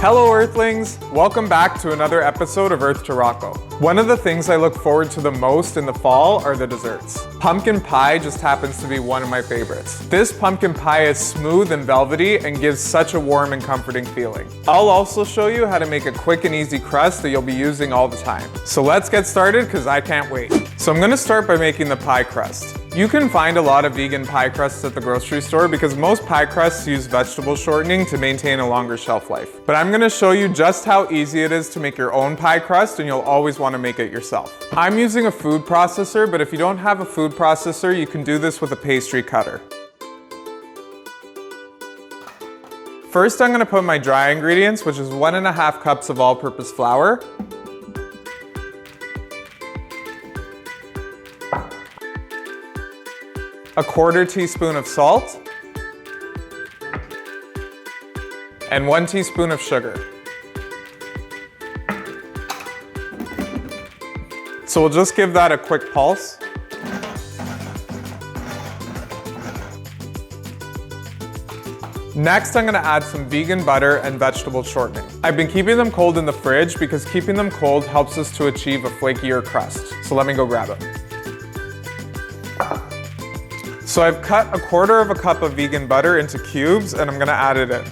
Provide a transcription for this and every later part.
Hello Earthlings! Welcome back to another episode of Earth to Rocco. One of the things I look forward to the most in the fall are the desserts. Pumpkin pie just happens to be one of my favorites. This pumpkin pie is smooth and velvety and gives such a warm and comforting feeling. I'll also show you how to make a quick and easy crust that you'll be using all the time. So let's get started because I can't wait. So I'm going to start by making the pie crust. You can find a lot of vegan pie crusts at the grocery store because most pie crusts use vegetable shortening to maintain a longer shelf life. But I'm going to show you just how easy it is to make your own pie crust, and you'll always want to make it yourself. I'm using a food processor, but if you don't have a food processor, you can do this with a pastry cutter. First, I'm going to put my dry ingredients, which is 1.5 cups of all-purpose flour, a 1/4 teaspoon of salt, and 1 teaspoon of sugar. So we'll just give that a quick pulse. Next, I'm going to add some vegan butter and vegetable shortening. I've been keeping them cold in the fridge because keeping them cold helps us to achieve a flakier crust. So let me go grab it. So I've cut a 1/4 cup of vegan butter into cubes and I'm going to add it in.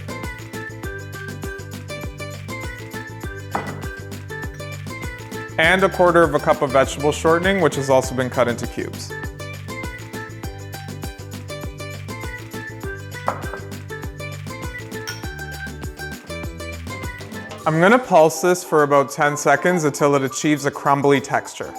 And a 1/4 cup of vegetable shortening, which has also been cut into cubes. I'm going to pulse this for about 10 seconds until it achieves a crumbly texture.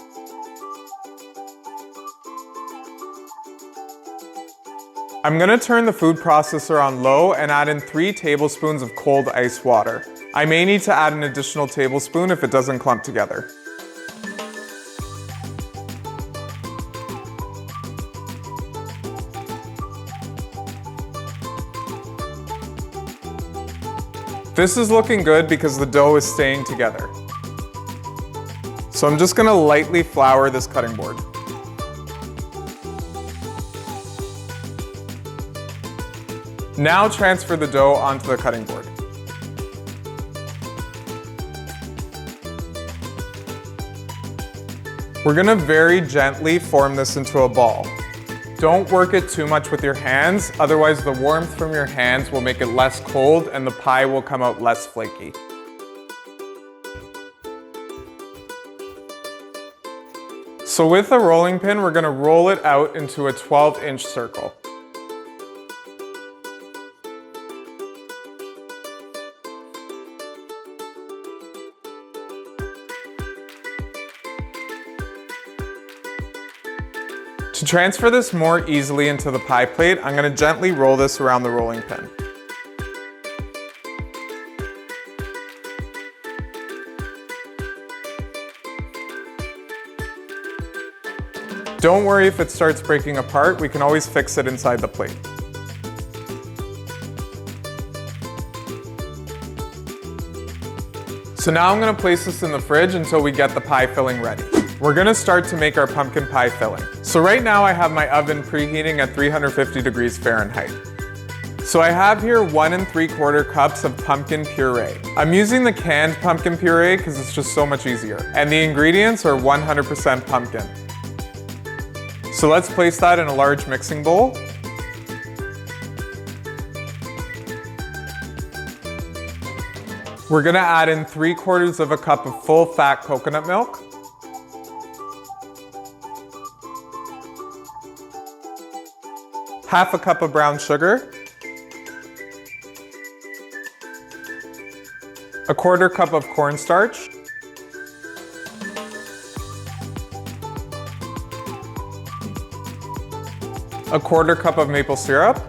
I'm going to turn the food processor on low and add in 3 tablespoons of cold ice water. I may need to add an additional tablespoon if it doesn't clump together. This is looking good because the dough is staying together. So I'm just going to lightly flour this cutting board. Now transfer the dough onto the cutting board. We're going to very gently form this into a ball. Don't work it too much with your hands, otherwise the warmth from your hands will make it less cold and the pie will come out less flaky. So with a rolling pin, we're going to roll it out into a 12-inch circle. To transfer this more easily into the pie plate, I'm going to gently roll this around the rolling pin. Don't worry if it starts breaking apart, we can always fix it inside the plate. So now I'm going to place this in the fridge until we get the pie filling ready. We're going to start to make our pumpkin pie filling. So right now I have my oven preheating at 350 degrees Fahrenheit. So I have here 1 3/4 cups of pumpkin puree. I'm using the canned pumpkin puree because it's just so much easier. And the ingredients are 100% pumpkin. So let's place that in a large mixing bowl. We're going to add in 3/4 cup of full fat coconut milk. Half a cup of brown sugar, a 1/4 cup of cornstarch, a 1/4 cup of maple syrup,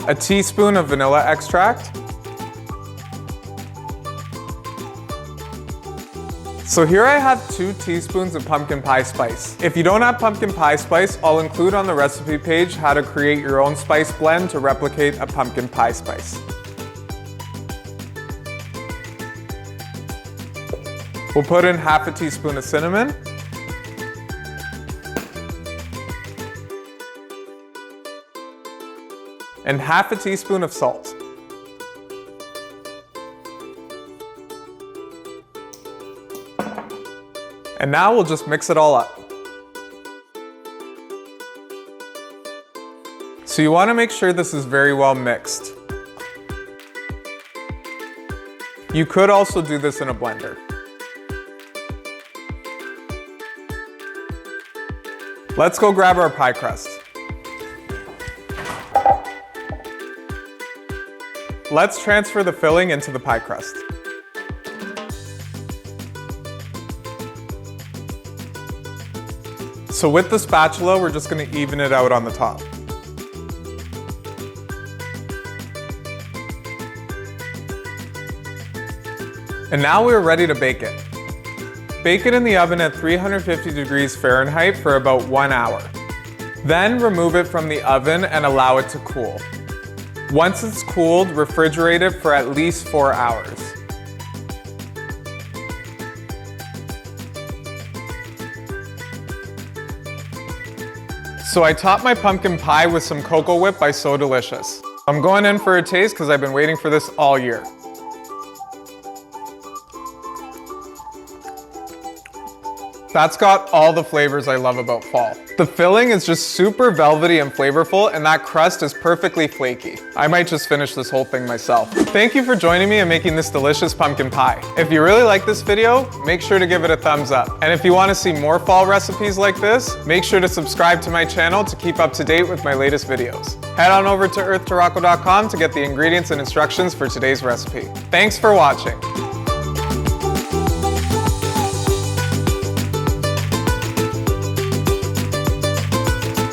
a teaspoon of vanilla extract. So here I have 2 teaspoons of pumpkin pie spice. If you don't have pumpkin pie spice, I'll include on the recipe page how to create your own spice blend to replicate a pumpkin pie spice. We'll put in half a teaspoon of cinnamon, and half a teaspoon of salt. And now we'll just mix it all up. So you want to make sure this is very well mixed. You could also do this in a blender. Let's go grab our pie crust. Let's transfer the filling into the pie crust. So with the spatula, we're just going to even it out on the top. And now we're ready to bake it. Bake it in the oven at 350 degrees Fahrenheit for about 1 hour. Then remove it from the oven and allow it to cool. Once it's cooled, refrigerate it for at least 4 hours. So I topped my pumpkin pie with some Cocoa Whip by So Delicious. I'm going in for a taste because I've been waiting for this all year. That's got all the flavors I love about fall. The filling is just super velvety and flavorful, and that crust is perfectly flaky. I might just finish this whole thing myself. Thank you for joining me in making this delicious pumpkin pie. If you really like this video, make sure to give it a thumbs up. And if you want to see more fall recipes like this, make sure to subscribe to my channel to keep up to date with my latest videos. Head on over to earthtoroco.com to get the ingredients and instructions for today's recipe. Thanks for watching.